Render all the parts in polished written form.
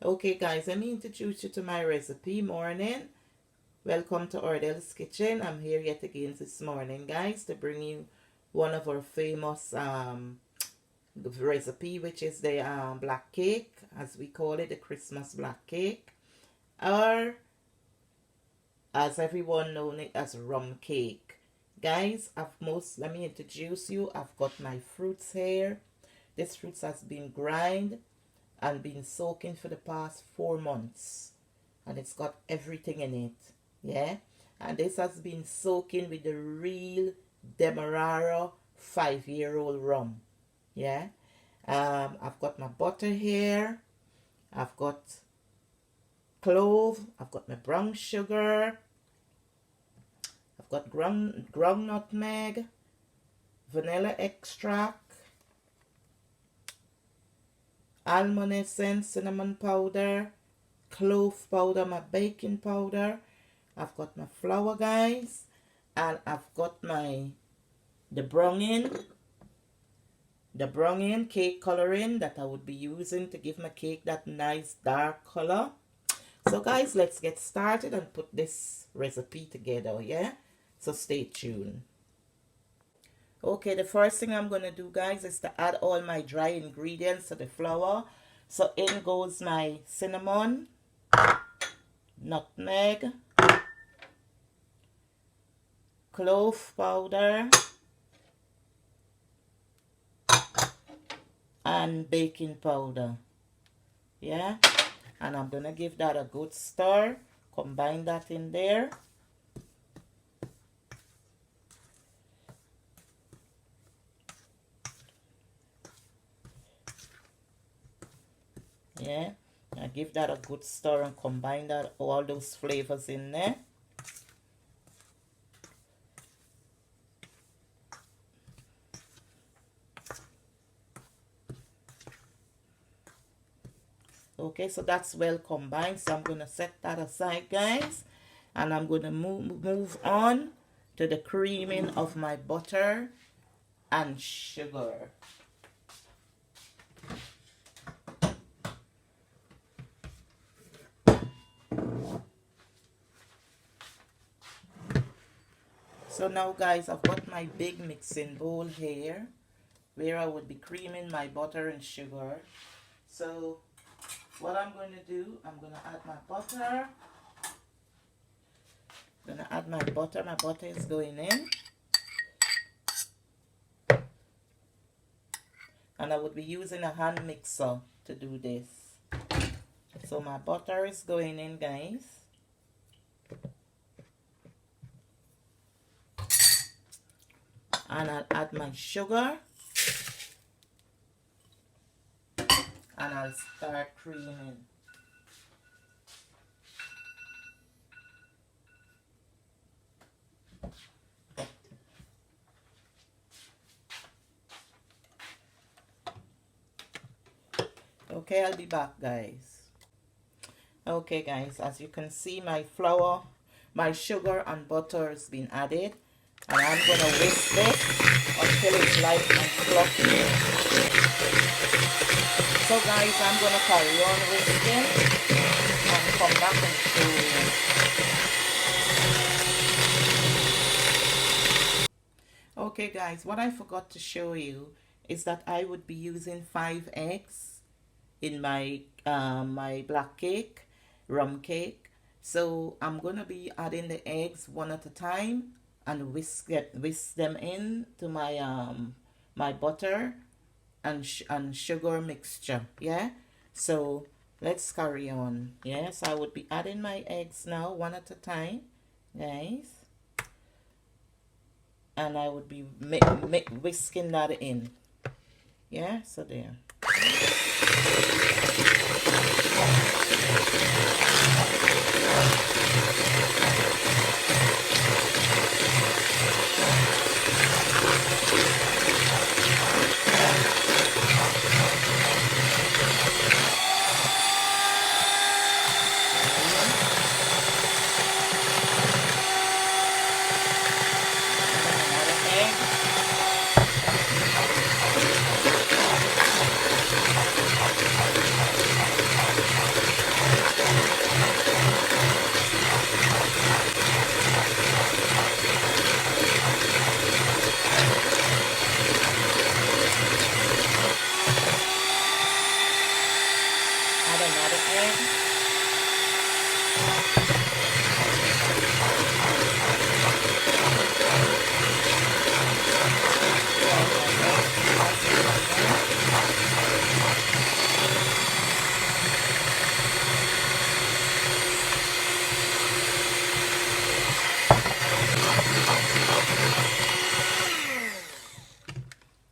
Okay guys, let me introduce you to my recipe. Morning, welcome to Ordel's Kitchen. I'm here yet again this morning guys to bring you one of our famous recipe, which is the black cake, as we call it, the Christmas black cake, or as everyone knows it as rum cake. Guys, let me introduce you. I've got my fruits here. This fruits has been ground and been soaking for the past 4 months, and it's got everything in it. Yeah, and this has been soaking with the real Demerara 5-year-old rum. Yeah, I've got my butter here, I've got clove, I've got my brown sugar, I've got ground nutmeg, vanilla extract, almond essence, cinnamon powder, clove powder, my baking powder. I've got my flour guys, and I've got the browning cake coloring that I would be using to give my cake that nice dark color. So guys, let's get started and put this recipe together. Yeah, so stay tuned. Okay, the first thing I'm going to do guys is to add all my dry ingredients to the flour. So in goes my cinnamon, nutmeg, clove powder, and baking powder. Yeah, and I'm going to give that a good stir. Combine that in there. Yeah, I give that a good stir and combine that all those flavors in there. Okay, so that's well combined, so I'm going to set that aside guys, and I'm going to move on to the creaming of my butter and sugar. So now guys, I've got my big mixing bowl here where I would be creaming my butter and sugar. So what I'm going to do, I'm going to add my butter. I'm going to add my butter. My butter is going in. And I would be using a hand mixer to do this. So my butter is going in guys. And I'll add my sugar, and I'll start creaming. Okay, I'll be back guys. Okay guys, as you can see, my flour, my sugar and butter has been added. And I'm going to whisk this until it's light and fluffy. So guys, I'm going to carry on whisking and come back and show you. Okay guys, what I forgot to show you is that I would be using 5 eggs in my my black cake, rum cake. So I'm going to be adding the eggs one at a time and whisk them into my my butter and sugar mixture. Yeah, so let's carry on. Yes, I would be adding my eggs now one at a time guys, and I would be whisking that in. Yeah, so there. add another egg.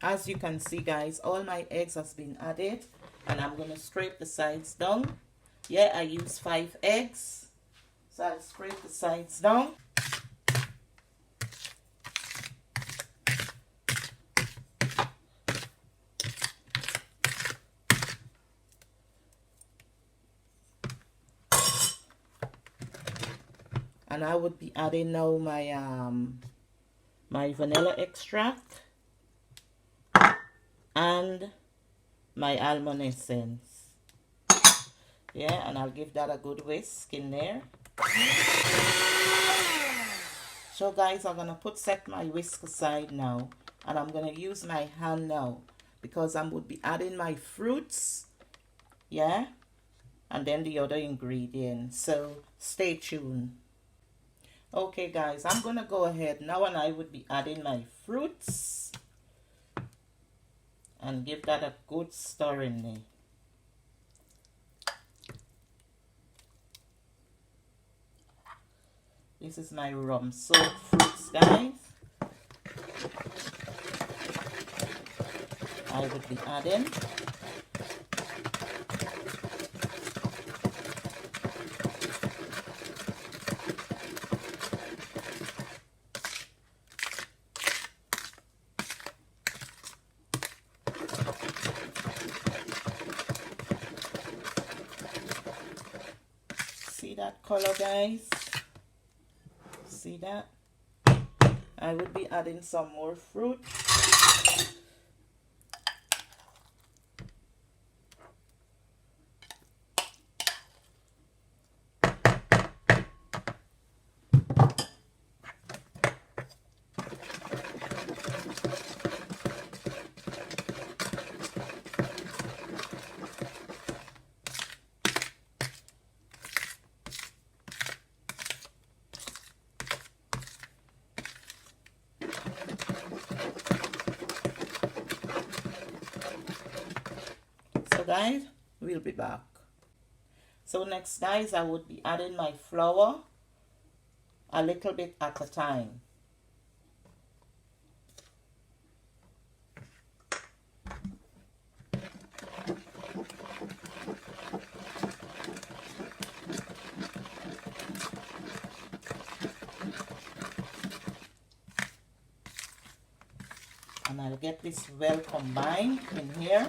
As you can see, guys, all my eggs has been added, and I'm going to scrape the sides down. Yeah, I use 5 eggs, so I'll scrape the sides down. And I would be adding now my vanilla extract and my almond essence. Yeah, and I'll give that a good whisk in there. So guys, I'm gonna set my whisk aside now, and I'm gonna use my hand now because I would be adding my fruits, yeah, and then the other ingredients. So stay tuned. Okay guys, I'm gonna go ahead now, and I would be adding my fruits and give that a good stir in there. This is my rum soaked fruits, guys. I would be adding. See that color, guys? See that? I would be adding some more fruit. So guys, we'll be back. So next, guys, I would be adding my flour a little bit at a time. And I'll get this well combined in here.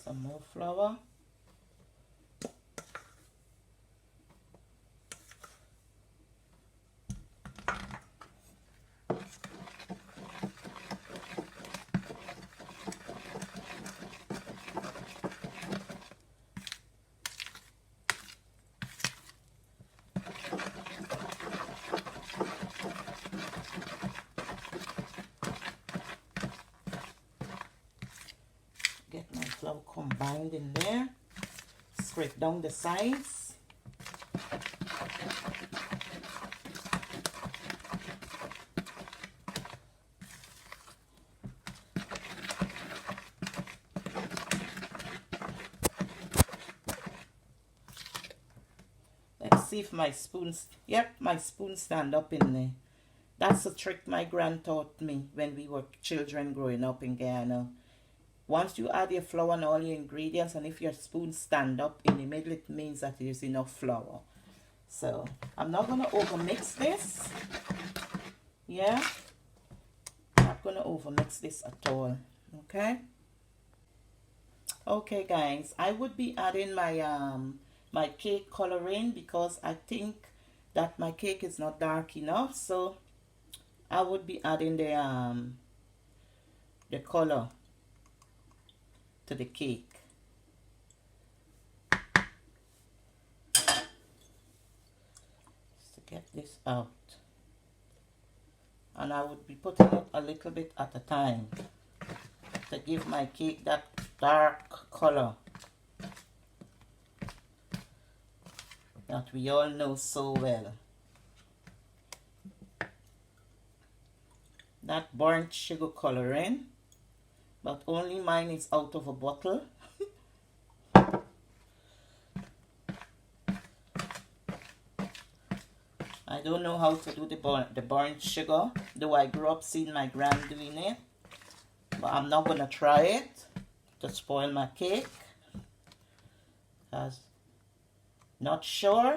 Some more flour. Get my flour combined in there. Scrape down the sides. Let's see if my spoons, yep, my spoon stand up in there. That's a trick my grand taught me when we were children growing up in Guyana. Once you add your flour and all your ingredients, and if your spoon stand up in the middle, it means that there's enough flour. So I'm not going to overmix this. Yeah, not going to overmix this at all. Okay. Okay guys, I would be adding my my cake coloring because I think that my cake is not dark enough, so I would be adding the color to the cake. Just to get this out. And I would be putting it a little bit at a time to give my cake that dark color that we all know so well. That burnt sugar coloring, but only mine is out of a bottle. I don't know how to do the burnt sugar, though I grew up seeing my grand doing it. But I'm not going to try it to spoil my cake, because not sure.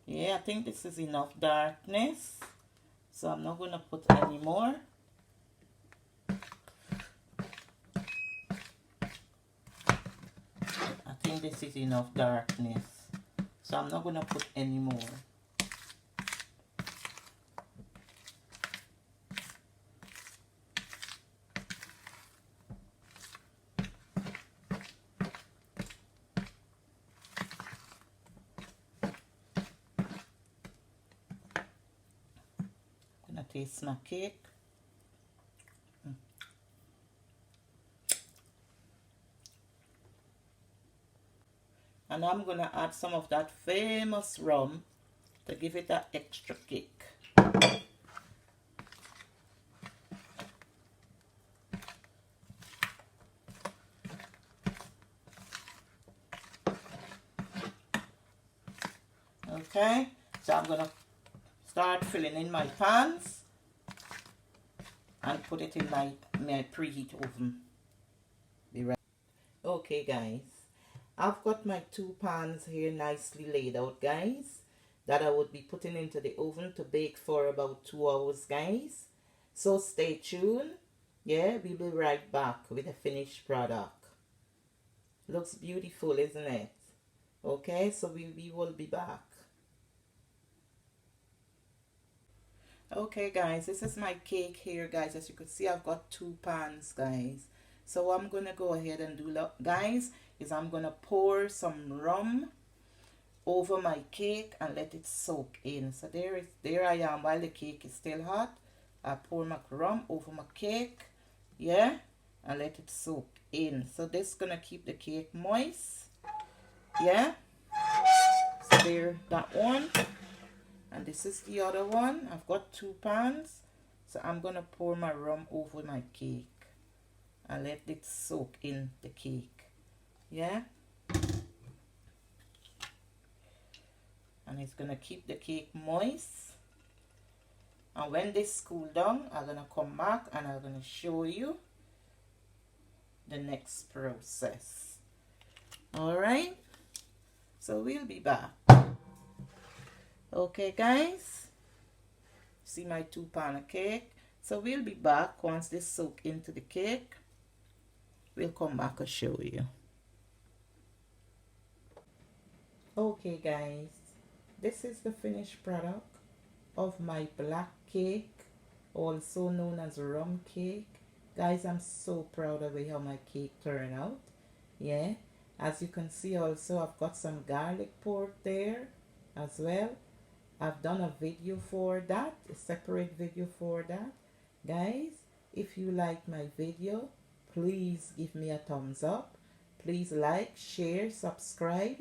Yeah, I think this is enough darkness, so I'm not going to put any more. I think this is enough darkness, so I'm not going to put any more. Taste my cake. And I'm gonna add some of that famous rum to give it that extra kick. Okay, so I'm gonna start filling in my pans and put it in my preheat oven. Be right. Okay guys, I've got my 2 pans here nicely laid out, guys, that I would be putting into the oven to bake for about 2 hours, guys. So stay tuned. Yeah, we'll be right back with the finished product. Looks beautiful, isn't it? Okay, so we will be back. Okay guys, this is my cake here, guys. As you can see, I've got 2 pans, guys. So what I'm gonna go ahead and do, guys, is I'm gonna pour some rum over my cake and let it soak in. So there I am. While the cake is still hot, I pour my rum over my cake, yeah, and let it soak in. So this is gonna keep the cake moist, yeah. So there, that one. And this is the other one. I've got 2 pans. So I'm going to pour my rum over my cake and let it soak in the cake. Yeah. And it's going to keep the cake moist. And when this cool down, I'm going to come back and I'm going to show you the next process. Alright. So we'll be back. Okay guys, see my 2 pan of cake. So we'll be back once this soak into the cake. We'll come back and show you. Okay guys, this is the finished product of my black cake, also known as rum cake. Guys, I'm so proud of how my cake turned out. Yeah, as you can see, also I've got some garlic pork there as well. I've done a video for that, a separate video for that. Guys, if you like my video, please give me a thumbs up. Please like, share, subscribe.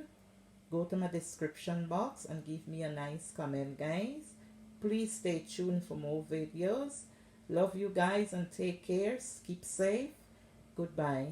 Go to my description box and give me a nice comment, guys. Please stay tuned for more videos. Love you guys and take care. Keep safe. Goodbye.